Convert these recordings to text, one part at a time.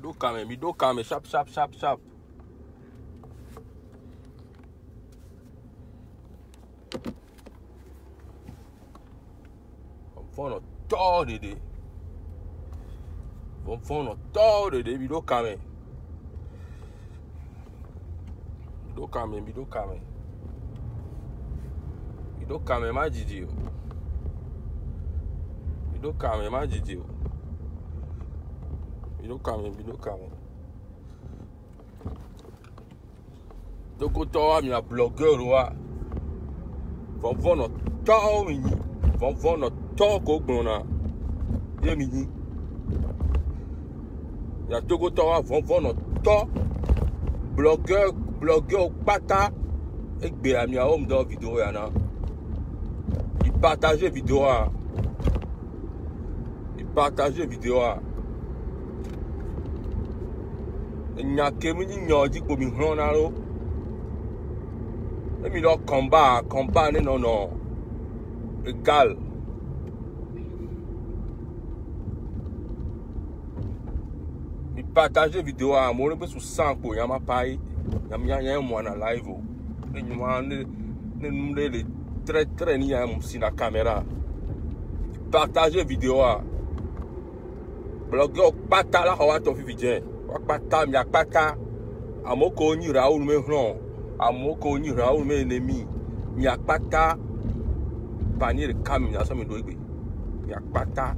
Mi do kame, sharp. Vamos no to dede. Vamos no to dede, mi do kame. Mi do kame ma jiji o. Mi do kame. Doko to mi a blogueur wa. Vamos no to mi. Vamos no to ko gbona. Ye mi ni. Ya doko to wa vamos no to. Blogueur pata. Et be ami a homme dans vidéo ya na. Il partage vidéo a. Nya kemi ni nyoji po mi hron na ro. E mi lo combat ne non. Égal. Mi partage vidéo a mo re sur 100 po ya ma pai. Ya mo na live o. E ni ma ne le très ni ya mo si na caméra. Partage vidéo a. Blogueur pata la hawa to fi vidien. Pata mi akpata. Amoko ni Raoul me hron. Amoko ni Raoul me ennemi. Mi akpata. Panier de cam mi aso mi do igbe. Mi akpata.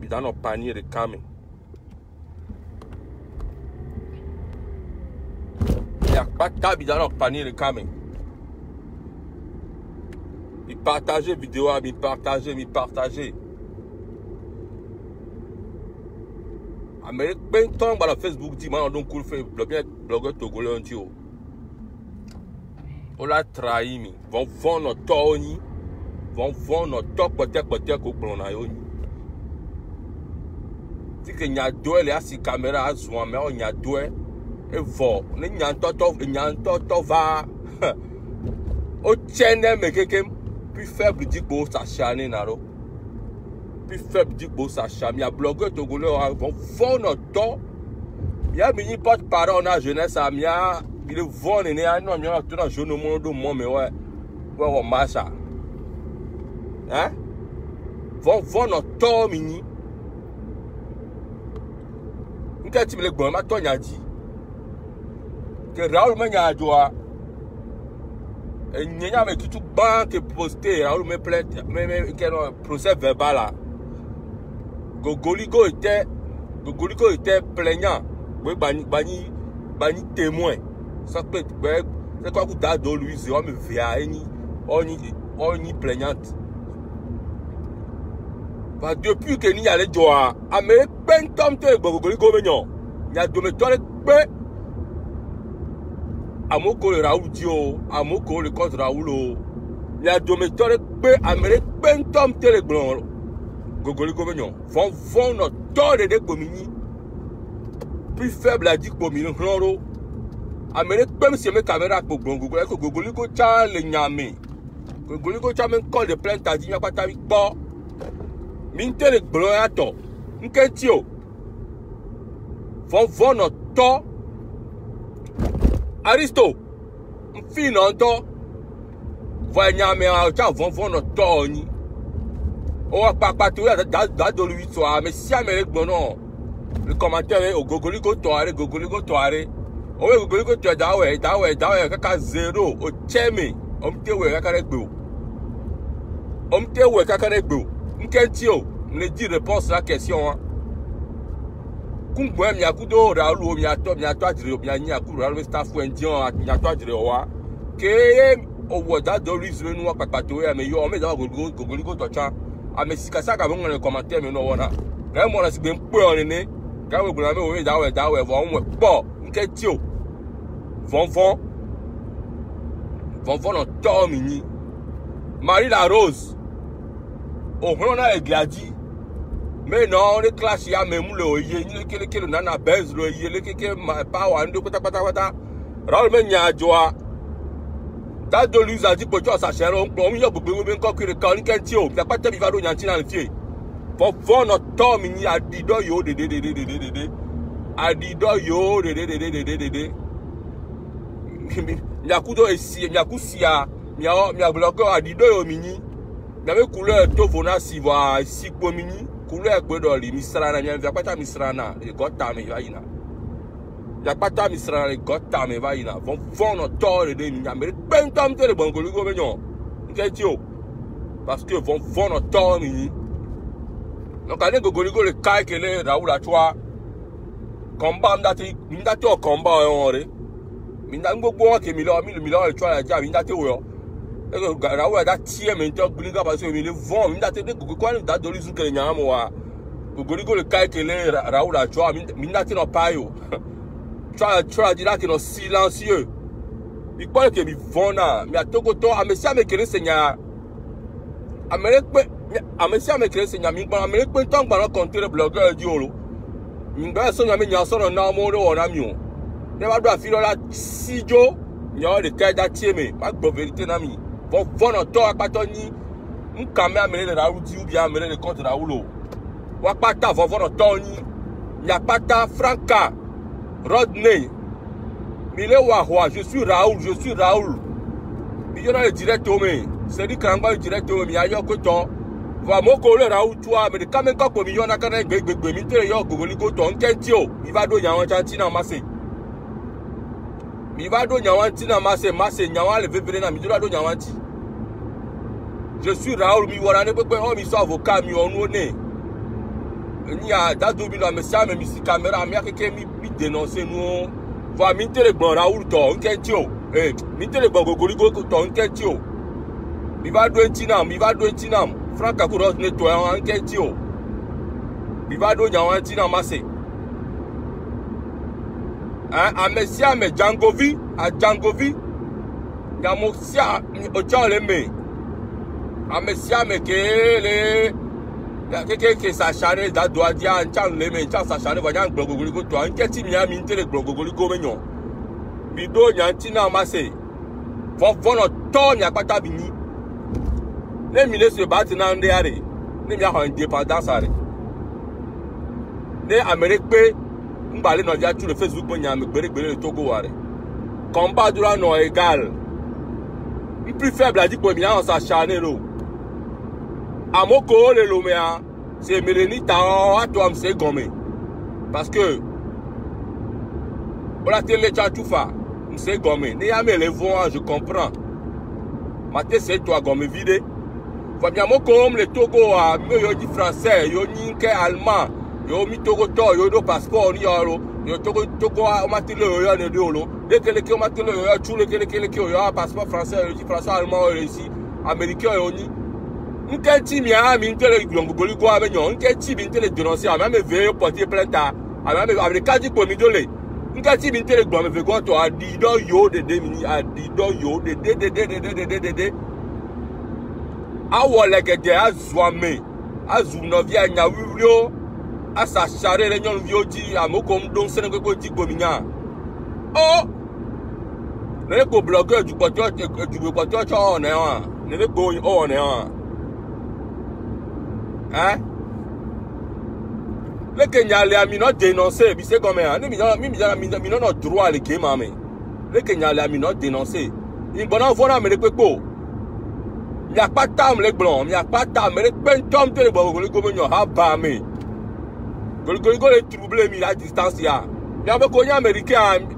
Bi da no panier de cam. Mi akpata bi da no panier de cam. Mi partager vidéo, mi partager. Amérique ben temps dans Facebook dit man donc cool fait blogueur togolais on tio. On l'a trahi mi. Vont vendre notre toni. Vont vendre notre top peut-être ko plona yo ni. Si que nya doe le asi caméra azuan mais on nya doe e vo. Ne nya to va. O tienne me kekem plus faible dit ko sa chane naro. Plus faible dit pour ça chami a blogueur togolais vont fond notre il y a mini porte-parole na jeunesse a mia il vont né a non mia tout dans jeune monde do mo mais ouais on marcha hein vont notre mini nka ti le gbon ma to nya di que Raoul me nya joa e nya me tout banque poster Raoul me plainte mais que procès verbal là Gogoligo était plaignant. Oui, bani témoin. Ça peut être c'est quoi que d'ado Louise on me via ni plaignante. Bah depuis que ni allait joa, Amérique ben tom te Gogoligo menyon. Ni a dometore pe Amoko le Raoul dio, Amoko le contre Raoul. Ni a dometore pe Amérique ben tom te le blon. Gogoligo menyon vont notre tort de comini plus faible a dit comini ronro Amérique même si mes caméras pour Gogoligo cha le nyame Gogoligo cha men call de plainte a dit pas ta bo minte le blon ato nketio vont notre tort Aristo fino to va nyame a cha vont notre tort ni oh papa tu as de lui toi mais si Amérique bon non le commentaire au Gogoligo toare oh Gogoligo tu dawe kaka 0 o cheme omtewe kaka regbo nkentio me dit réponse à la question kungwe mi akudo Raoul mi ato adire mi anya ku Raoul staff wendion mi ato adire wa ke o woda de lui zenu wa papa tu ya me yo me da Gogoligo to cha amesika saka bongo le commentaire me no wona ga mo na sigbe mpo on ni ga we gbona me o dawe vo nwe po nke ti o von no to mi ni Marie la Rose o hono na egladi me no ni clash ya me mu le oye ni kele nana benz lo oye le keke power ndo pata Raoul me nya joa ta do lui a dit pour toi ça cher on yo gbogbo be nko kire kan kenti o ta pata bi va do nyanti na fie for notre tom ni adido yo de adido yo de miakudo esi miakusia mia bloqué adido yo mini mia couleur tovona siva sikpo mini couleur gbedoli misrana mia via pata misrana e gota me vaina ya pata misrana e gota me vaina von no tore de mia me pentam tere bongoli go menyo nketio parce que von no tore mini donc ane gogoligo le kai kele Raoul Achua combat ndati o combat onre minda ngogbo ke milo le Achua la ja minda te wo Raoul da tie mento goliga parce que mile von minda te gogo kwa da doli sun kele nyamo wa gogoligo le kai kele Raoul Achua minda te no payo Achua dira que no silencieux il parle que mi vona mi atoko to amesia me kele senya amerek amesia me krese nyami gba amerek pe ton gba control blogger di oro ngba so nyami nya so na mo ro na mi o ne ba do afi lola sijo nya de ka da tie me ma gbo verité na mi von to apato ni nka me amere na ru di ubi amere de contre Raoul wa pata von to ni nya pata Franca Rodney mile wa je suis Raoul mi yo na le direct o me c'est dit krangba direct o mi ayo ko to va moko le Raoul toi mais quand même quand ko mi yo na kana gbegbe mi tere yo gogoligo to nkenti o mi va do nyawan chanti na mase mi va do nyawan ti na mase nyawan le vevere na mi do nyawan ti je suis Raoul mi wora ne pepe o mi so avocat mi onu ne ni a da do bi na me sia me mi si camera mi akeke mi dénoncer nous va mi tere gbon Raoul to nkenti o mi tere gbon gogoligo to nkenti o mi va do entinam Franca ko ne to an nkenti o mi va do nyawan ti na mase a mesia me Jangovi gamosia o chale me a mesia me kele ke sa chane da do adia nchan le me nchan sa chane va jan gbogogoli ko to nkenti mi ami ntele gbogogoli ko menyo mi do nyanti na mase vono to mi apata bini ne mi le se bat na nde are ne mi ha indépendance are ne Amérique pe mbale no dia tu le Facebook mo nya me gbere le Togo ware combat dura no égal mi plus faible a dit ko mi na sa chane lo amoko le lo mea c'est Melenita a to am se gome parce que on la télé tchatoufa m'se gome ne ya me le vont je comprends maté c'est toi gome vide faut bien moko le Togo a me yo di français yo ni ke allemand yo mi Togo to yo do passeport ni yo Togo o matile yo ne do lo de kele ke o matile yo tu le kele yo passeport français yo di français allemand yo ici américain yo ni nkenti mi a mi ntele gbongoli go abenyo nkenti bi ntele dénoncer a me veille porter plainte a me avec kadi ko mi dole nkenti bi ntele gbon me ve go to adido yo de mini adido yo de awo legede azuame azuno via nya wiwio asa chare le nyon vio di amoko mdon sene ko di gbominya o le ko blogger du poto cho ne wa ne le go o ne wa le Kenya le ami no dénoncer bi c'est comme mi no droit le ke mame le Kenya le ami no dénoncer in bona vona me le pepo mi a pas tam le blanc mi a pas tam le pentom te le bogoli go menyo ha ba me goligo le trouble mi la distance ya mi a be ko nya américain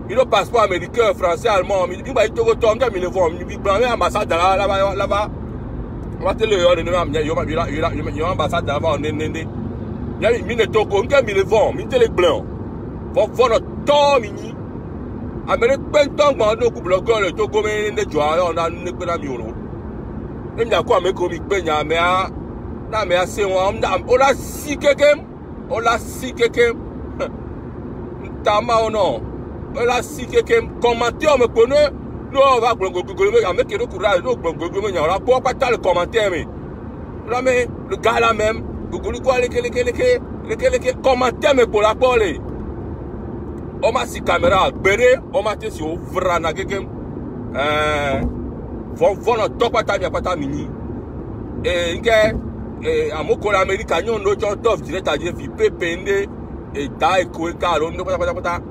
mi no passeport américain français allemand mi ba Togo to mi le vont mi blanc ambassade là-bas on te le yo ne ma yo ambassade là-bas on nende mi ne Togo mi le vont mi te le blanc faut no to mi Amérique penton gba no ku blogger le Togo me ne joa yo na ne pe na mi oro e mi akwa me ko mi pe nya me a na me ase won o la si kekem tama ono o la si kekem commentaire me kono no va gbogbo me ame kero courage no gbogbo me nya ora po pata le commentaire me là mais le gars là même gogoli ko le commentaire me pour la parler on m'a si caméra béré on m'a té si ovra na kekem von no topata mi apata mini nke amoko l'Amérique nyon no chon tof direct a jefi pepende et da ko ka lo ndo pata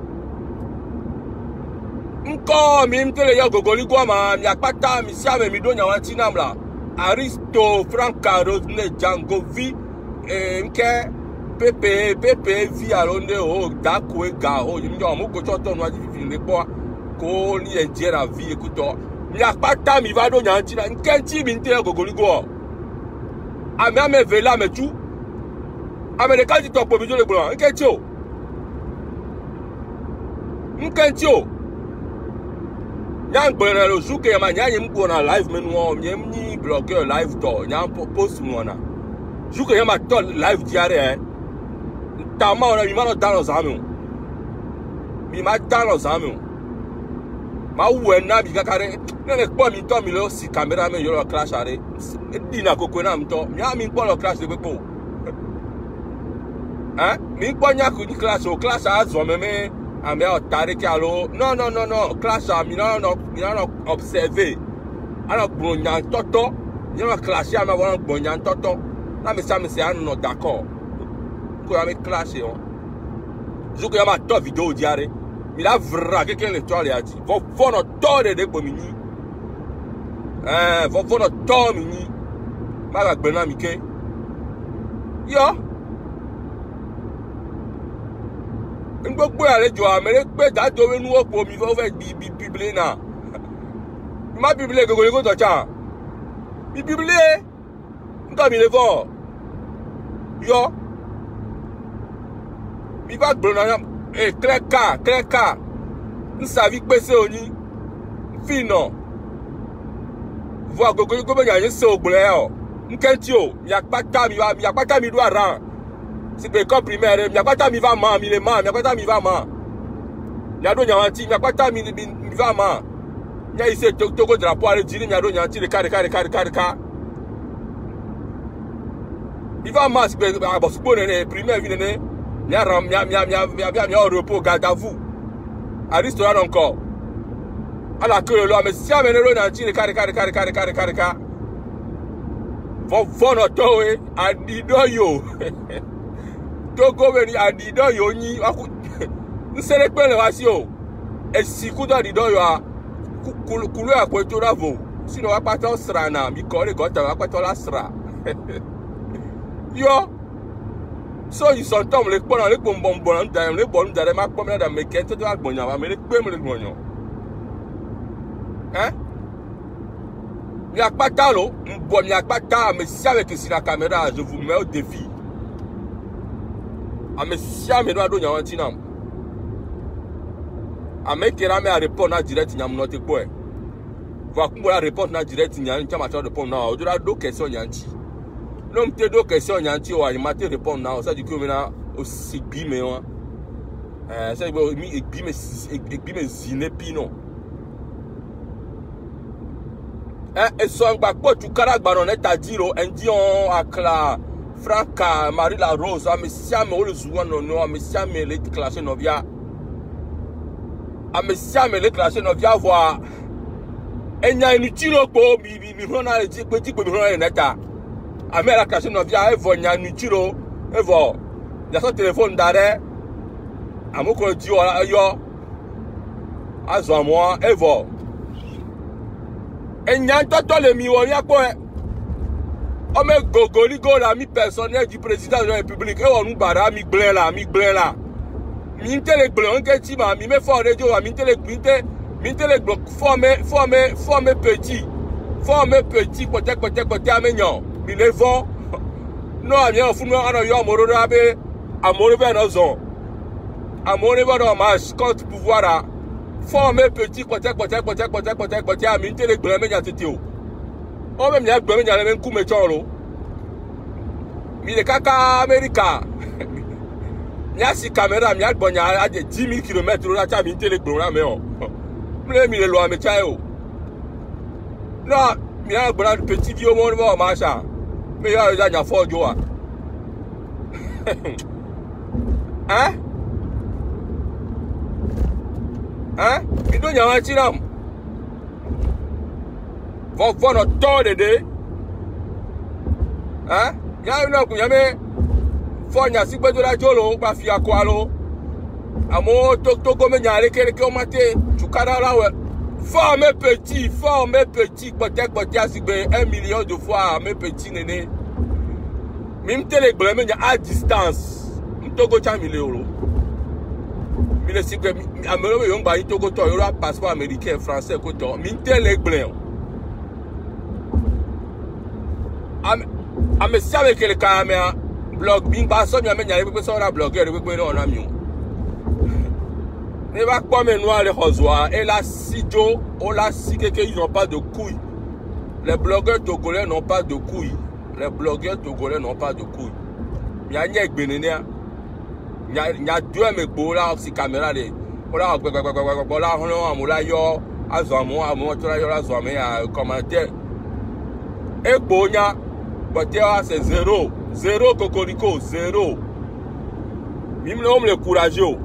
nko mi mtele ya gogoli kwa ma mi akpata mi siame mi do nyawa tinamla Aristo Franca Rosne Django vi nke pepe vi alonde o da ko ga o mi o mo ko choto no aji fi le po ko ni enjera vi ekuto mi akpata mi va do nyawa tina nke ti mi mtele gogoli kwa ame vela me tu ame de kaji to po mi do le gbo nke ti o Nyang bwana lo zuke ma nyanye mko na live menwo nyemni blogger live to nyang post mwana zuke yama to live diare ta ma ona mi ma no dano zamu mi ma dano zamu ma we na bi kakare ne ko mi to mi lo si camera me yo lo crash are di na koko na mto mi ko lo crash de pepo mi ko nya ku di class o class azo me ame o tariki alo no class mi no observer ana gbonya toto ni no class ya ma won gbonya toto na me se anu no d'accord ko ya me class yo zuko ya ma to video diare mi la vra ke ken le to le ati vo fono to de gbo mi ni vo fono to mi ni ma ga gbe na mi ke yo Ngbo àlejò amere pe da do wenu opo mi fo fe bible na ma bible gogole go to cha bi bible nka mi le fo yo mi ba gbo na kleka nsa vi pese oni fino vo gogole go be yan se ogbole o nkenti o mi akpata mi do aran si pe ko primaire mi akpata mi va ma mi le ma mi akpata mi va ma nya do nyawanti mi akpata mi va ma nya ise togo drapeau ale jiri nya do nyawanti le kare mi va ma si pe bo supo ne primaire vi ne nya ram mi au repos garde à vous Aristo là encore ala que lo me si amene lo nyawanti le kare vo no to e adido yo Togo veni adido yo ni aku nsere pele wa si o esiku do adido yo a kulu akweto ravo sino wa pata sra na mi ko le gota wa pata la sra yo so you son tom le pona le bombon nda le bon nda ma pom na me kete do agbonya wa me le pe me le gbonyo mi akpata lo mbo mi akpata me si avec sur la caméra je vous mets au défi ame sia me do ado nyawanti nam ame kera me a report na direct nyam no te po e va kumbo la report na direct nyam chama cha report na o do do question nyanti no mte do question nyanti o anima te report na o sa di ko me na o sigbi me wa sa mi egbi me zine pino so ngba po tu karagba no neta diro endion akla Franca Marie la Rose amesiame o le zuwa no amesiame le déclaration novia voir enya ni tiro po mi hona le ti pe mi hona neta ame la déclaration novia evo nya ni tiro evo ya so téléphone dare amoko di o yo azo mo evo enya toto le mi wo ya po Ome gogoli go la mi personnel du président de la République. E wonu bara mi gble la. Mi tele gble onke ti ma mi me for radio mi tele gble forme petit. Pote amenyan. Mi le vont. No amian fu no ana yo amoro rabe amoro be no zon. Amoro be no marche contre pouvoir a. Forme petit pote mi tele gble amenyan tete o. O même ya gbe me nyale men ku me choro mi le kaka America nya si camera mi agbonya a 10,000 km la cha mi tele gbo ra me o mi le lo ame cha o no mi a gbo na petit dio mo mo ma sha me ya ja nya fo jo a mi do nya wa chi ram Vont no to de ya no ku yame Fonya si gbedo la jolo ba fi akwalo. Amo to go me nyare kere ke o mate chukara la we. Fort mes petits, peut-être si 1 million de fois mes petits nénés. Même les blâmes à distance. M'togo cha 1000 euros. Mais si que amelo yon ba itogo to euro passeport américain français ko to. Même les blâmes. Am si avec le caméra blog bin ba so mi amenya pe so na blogger pe no na mi. Ne va pas me noir les rosoirs. Et là, si Joe, on l'a si qu'ils n'ont pas de couilles. Les blogueurs togolais n'ont pas de couilles. Les blogueurs togolais n'ont pas de couilles. Il y a un bénéné. Il y a deux mecs là, si caméra. Voilà, voilà, on a yo, azomo, commentaire. Et Bonia, c'est zéro. Zéro cocorico, zéro. Même l'homme le courageux.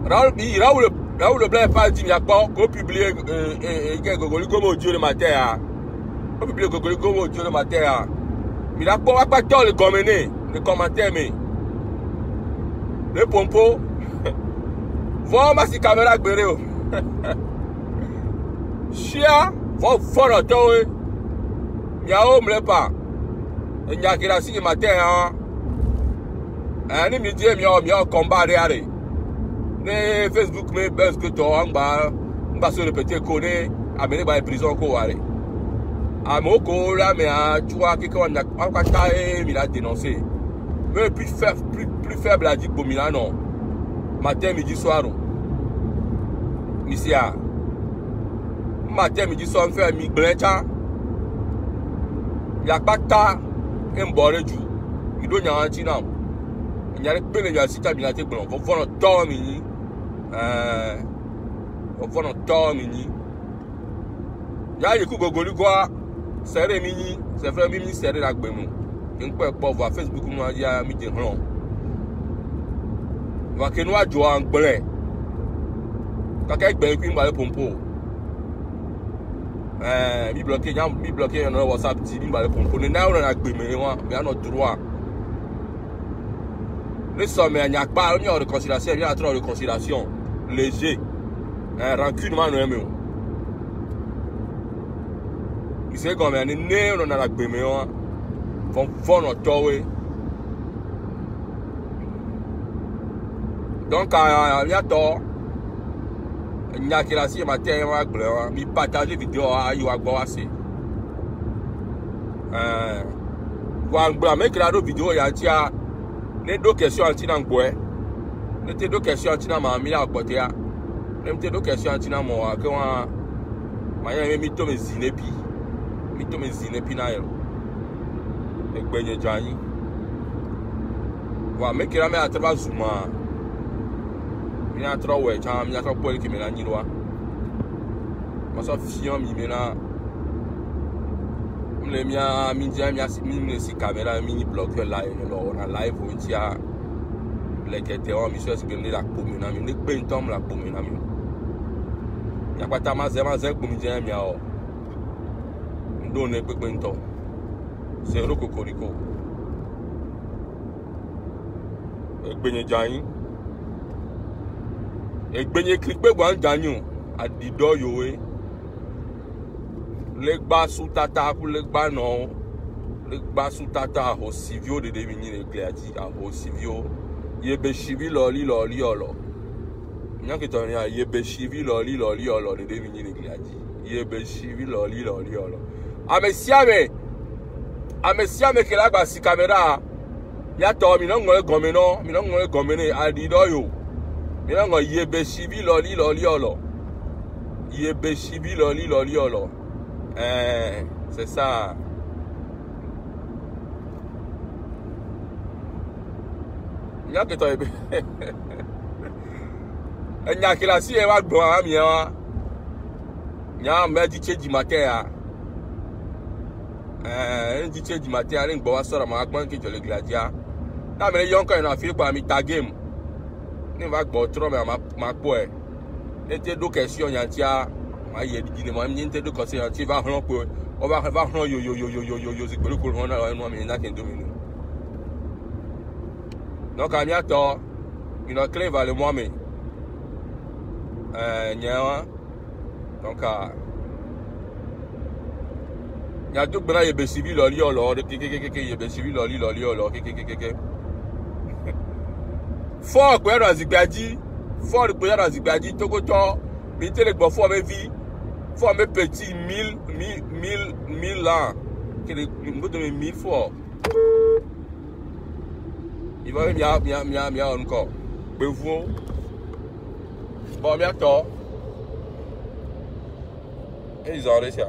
Raoul le blanc pas dit il n'y a pas qu'on publie Gogoli comme Dieu le matin. On publie Gogoli comme Dieu le matin. Il n'a pas tant le commenter, les commentaires, mais le pompo. Voilà si caméra gbéré. Chia, faut faire le temps. Il y a homme le pas. Il y a qui la si le matin. Un midi, il y a un combat réel. Ne Facebook me buzz que toi on se répéter connaît amener par prison ko ware amoko là mais tu vois que on a taé il a dénoncé mais plus faible a dit pour Milano matin midi soir misia matin midi soir on fait mi blancha ya pata embore ju ido nya anti na il y a peu de sita bilate bon faut voir temps mini on voit notre temps mini. Il y a des coups Gogoli quoi, c'est mini, c'est vrai mini, c'est la gbemu. On peut pas voir Facebook nous il y a mis des ronds. Va que nous a joué en blé. Quand quelqu'un qui m'a le pompo. Mi bloqué un WhatsApp dit mi m'a le pompo. Nous n'a on a gbemu moi, mais on a droit. Les sommes il n'y a pas de réconciliation, il y a trop de réconciliation. Léger, rancune, man, non, il sait comme un né, on a la béméon, font notre tour. Donc, il y a tort, il y a qui la si matin, il partage les vidéos à Yuagboasi. Voilà, mais que la vidéo, il y a deux questions anti-nangoué. N'était deux questions anti-na ma mi à côté. N'était deux questions anti-na moi que moi, moi mi to me zinepi na yo. E gbenye jani. Wa me kira me atraba zuma. Mi atra we cha mi atra poli ki me na nyilwa. Ma so fion mi me na. Mle mi si caméra mi bloquer live on live on tia. Les questions, monsieur, c'est que nous la commune, nous ne pouvons pas la commune. Il n'y a pas de temps, c'est comme je dis, nous ne pouvons pas. C'est un cocorico. Et bien, Jani. Et bien, cliquez sur Jani. À Dido, Yoé. Les bas sous tata, pour les bas non. Les bas sous tata, au civio de devenir l'éclair, au civio. Yebe chivi loli olo. Nyan ki ton ya yebe chivi loli olo de devini le gladi. Yebe chivi loli olo. Amesiame ke la ba si caméra. Ya to mi non ngole gomene adido yo. Mi non yebe chivi loli olo. Yebe chivi loli olo. C'est ça. Il y a que toi. Il y a que la si elle va boire il y a un merdi du matin. Un DJ du matin, il boit ça dans ma banque qui te le gladia. Là, mais les gens quand ils ont fait pour mi ta game. Il va boire trop mais ma poêle. Et tes deux questions il y a ma y est dit moi il y a deux questions il va rendre pour On va prendre yo, c'est que le courant a un moment, il n'a qu'un domino. Donc, à bientôt, il a clé vers le mois, mais. Donc, il y a tout le monde qui est civil, il y a civil, fort quoi dans Zigadi, fort quoi dans Zigadi, Tokoto, mettez les bofos avec vie, fort mes petits 1000 ans, que les me 1000 fois. Il va bien encore. Bevo, bon bientôt. Et ils ont réussi.